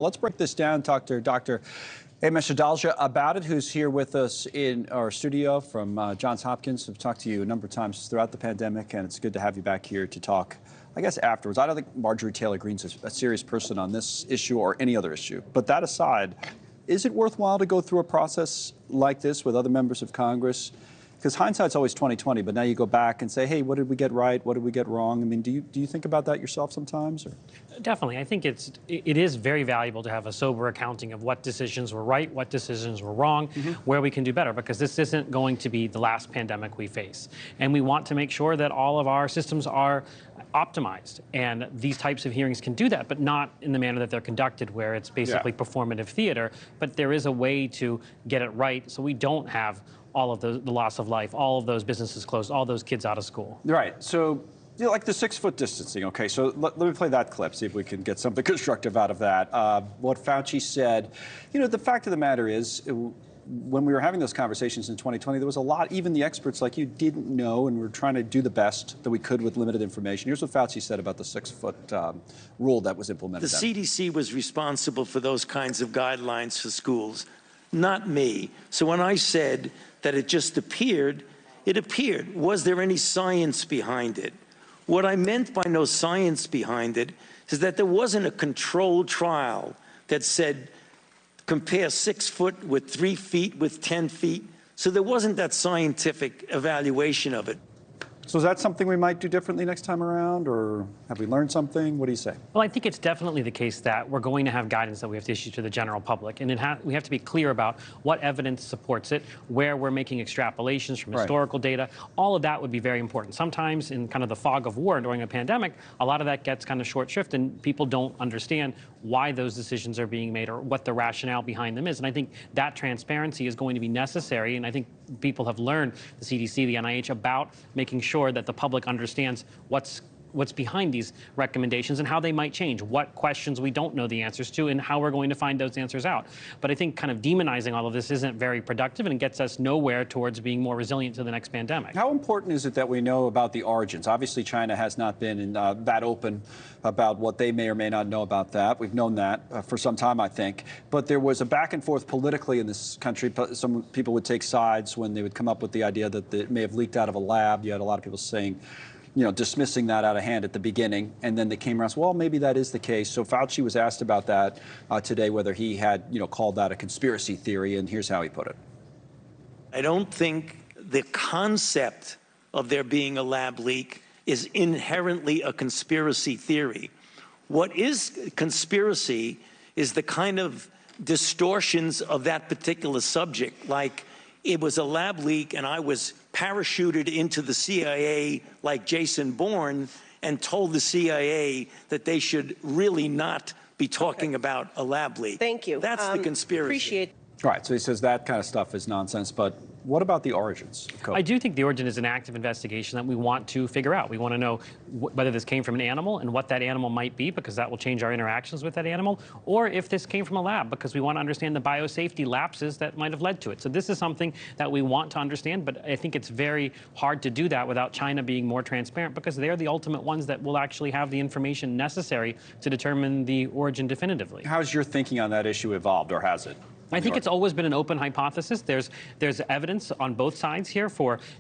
Let's break this down, talk to Dr. Amish Adalja about it, who's here with us in our studio from Johns Hopkins. We've talked to you a number of times throughout the pandemic, and it's good to have you back here to talk, I guess, afterwards. I don't think Marjorie Taylor Greene's a serious person on this issue or any other issue. But that aside, is it worthwhile to go through a process like this with other members of Congress? Because hindsight's always 20/20, but now you go back and say, hey, what did we get right? What did we get wrong? I mean, do you think about that yourself sometimes? Or? Definitely. I think it is very valuable to have a sober accounting of what decisions were right, what decisions were wrong, where we can do better, because this isn't going to be the last pandemic we face. And we want to make sure that all of our systems are optimized. And these types of hearings can do that, but not in the manner that they're conducted, where it's basically performative theater. But there is a way to get it right so we don't have all of the loss of life, all of those businesses closed, all those kids out of school. Right. So, you know, like the 6-foot distancing, okay, so let me play that clip, see if we can get something constructive out of that. What Fauci said, you know, the fact of the matter is, when we were having those conversations in 2020, there was a lot, even the experts like you didn't know, and we were trying to do the best that we could with limited information. Here's what Fauci said about the 6-foot rule that was implemented. The CDC was responsible for those kinds of guidelines for schools, not me. So when I said that it just appeared, it appeared. Was there any science behind it? What I meant by no science behind it is that there wasn't a controlled trial that said compare 6 foot with 3 feet with 10 feet. So there wasn't that scientific evaluation of it. So is that something we might do differently next time around, or have we learned something? What do you say? Well, I think it's definitely the case that we're going to have guidance that we have to issue to the general public, and we have to be clear about what evidence supports it, where we're making extrapolations from historical data. All of that would be very important. Sometimes in kind of the fog of war during a pandemic, a lot of that gets kind of short shrift, and people don't understand why those decisions are being made or what the rationale behind them is. And I think that transparency is going to be necessary, and I think people have learned, the CDC, the NIH, about making sure that the public understands what's behind these recommendations and how they might change, what questions we don't know the answers to, and how we're going to find those answers out. But I think kind of demonizing all of this isn't very productive, and it gets us nowhere towards being more resilient to the next pandemic. How important is it that we know about the origins? Obviously, China has not been that open about what they may or may not know about that. We've known that for some time, I think. But there was a back and forth politically in this country. Some people would take sides when they would come up with the idea that it may have leaked out of a lab. You had a lot of people saying, you know, dismissing that out of hand at the beginning, and then they came around, well, maybe that is the case. So Fauci was asked about that today, whether he had, you know, called that a conspiracy theory, and here's how he put it. I don't think the concept of there being a lab leak is inherently a conspiracy theory. What is conspiracy is the kind of distortions of that particular subject, like it was a lab leak and I was parachuted into the CIA like Jason Bourne and told the CIA that they should really not be talking about a lab leak. Thank you. That's the conspiracy. Appreciate. All right, so he says that kind of stuff is nonsense, but what about the origins of COVID? I do think the origin is an active investigation that we want to figure out. We want to know whether this came from an animal and what that animal might be, because that will change our interactions with that animal, or if this came from a lab, because we want to understand the biosafety lapses that might have led to it. So this is something that we want to understand, but I think it's very hard to do that without China being more transparent, because they're the ultimate ones that will actually have the information necessary to determine the origin definitively. How's your thinking on that issue evolved, or has it? I think it's always been an open hypothesis. There's evidence on both sides here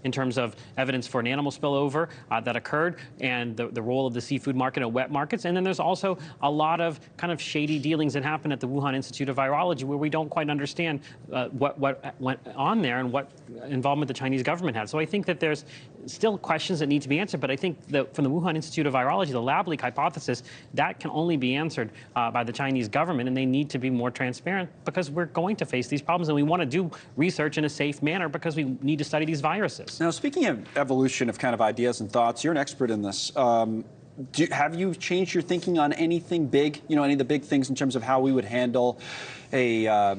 in terms of evidence for an animal spillover that occurred and the role of the seafood market and wet markets. And then there's also a lot of kind of shady dealings that happen at the Wuhan Institute of Virology, where we don't quite understand what went on there and what involvement the Chinese government had. So I think that there's still questions that need to be answered. But I think that from the Wuhan Institute of Virology, the lab leak hypothesis, that can only be answered by the Chinese government, and they need to be more transparent, because we're going to face these problems, and we want to do research in a safe manner because we need to study these viruses. Now, speaking of evolution of kind of ideas and thoughts, you're an expert in this. Have you changed your thinking on anything big, you know, any of the big things in terms of how we would handle a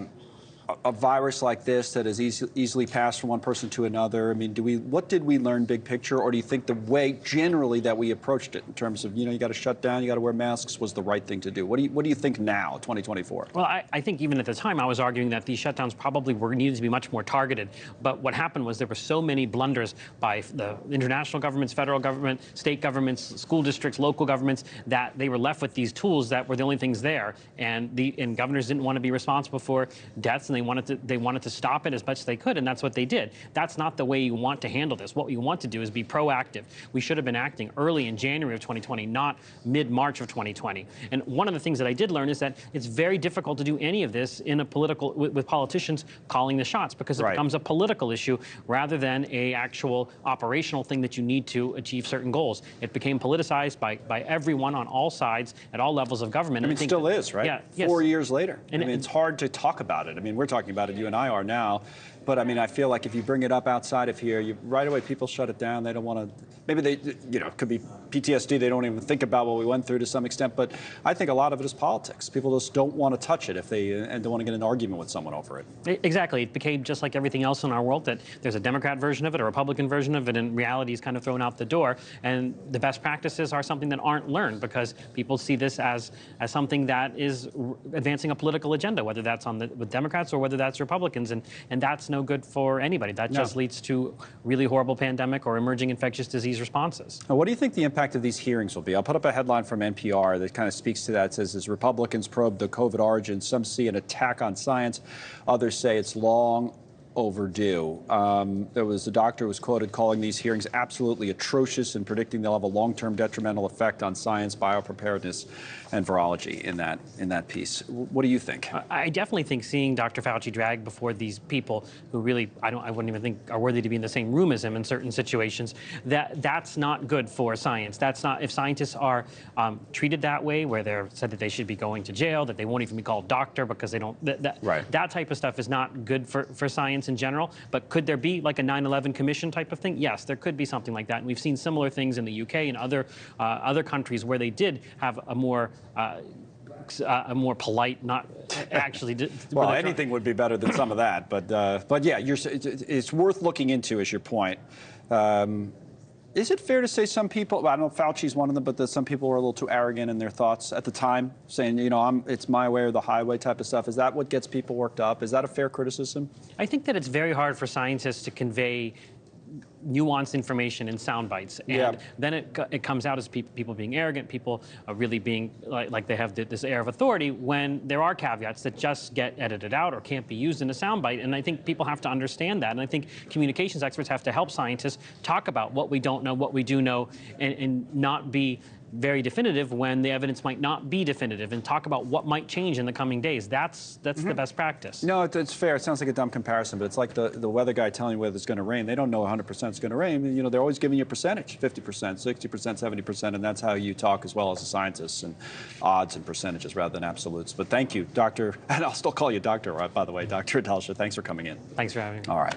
a virus like this that is easily passed from one person to another? I mean, what did we learn big picture, or do you think the way generally that we approached it in terms of, you got to shut down, you got to wear masks, was the right thing to do? What do you think now, 2024? Well, I think even at the time I was arguing that these shutdowns probably needed to be much more targeted. But what happened was there were so many blunders by the international governments, federal government, state governments, school districts, local governments, that they were left with these tools that were the only things there. And governors didn't want to be responsible for deaths, and they wanted to stop it as much as they could, and that's what they did. That's not the way you want to handle this. What you want to do is be proactive. We should have been acting early in January of 2020, not mid-March of 2020. And one of the things that I did learn is that it's very difficult to do any of this in a with politicians calling the shots, because it becomes a political issue rather than a actual operational thing that you need to achieve certain goals. It became politicized by everyone on all sides at all levels of government. I mean, it still is, right? Yeah. Yes. 4 years later. And I mean, it's hard to talk about it. I mean, we're talking about it, you and I are now. But I mean, I feel like if you bring it up outside of here, right away people shut it down. They don't want to. Maybe they, it could be PTSD. They don't even think about what we went through to some extent. But I think a lot of it is politics. People just don't want to touch it and don't want to get in an argument with someone over it. Exactly. It became just like everything else in our world, that there's a Democrat version of it, a Republican version of it, and reality is kind of thrown out the door. And the best practices are something that aren't learned, because people see this as something that is advancing a political agenda, whether that's with Democrats or whether that's Republicans, and that's no good for anybody. That just leads to really horrible pandemic or emerging infectious disease responses. Now, what do you think the impact of these hearings will be? I'll put up a headline from NPR that kind of speaks to that. It says, as Republicans probe the COVID origin, some see an attack on science. Others say it's long overdue. There was a doctor who was quoted calling these hearings absolutely atrocious and predicting they'll have a long-term detrimental effect on science, biopreparedness, and virology in that piece. What do you think? I definitely think seeing Dr. Fauci dragged before these people who really, I wouldn't even think are worthy to be in the same room as him in certain situations, that's not good for science. That's not, if scientists are treated that way, where they're said that they should be going to jail, that they won't even be called doctor because they don't, that type of stuff is not good for science in general. But could there be like a 9/11 commission type of thing? Yes, there could be something like that. And we've seen similar things in the UK and other countries where they did have a more polite, not actually. Well, anything would be better than some of that, but yeah, it's worth looking into, is your point. Is it fair to say some people, I don't know if Fauci's one of them, but that some people were a little too arrogant in their thoughts at the time, saying, it's my way or the highway type of stuff? Is that what gets people worked up? Is that a fair criticism? I think that it's very hard for scientists to convey nuanced information in sound bites, and then it comes out as people being arrogant, people really being like they have this air of authority, when there are caveats that just get edited out or can't be used in a sound bite. And I think people have to understand that, and I think communications experts have to help scientists talk about what we don't know, what we do know, and not be very definitive when the evidence might not be definitive, and talk about what might change in the coming days. That's the best practice. No, it's fair. It sounds like a dumb comparison, but it's like the weather guy telling you whether it's going to rain. They don't know 100% it's going to rain. They're always giving you a percentage, 50%, 60%, 70%, and that's how you talk as well as a scientist, and odds and percentages rather than absolutes. But thank you, Dr. And I'll still call you Doctor, by the way, Dr. Adalja. Thanks for coming in. Thanks for having me. All right.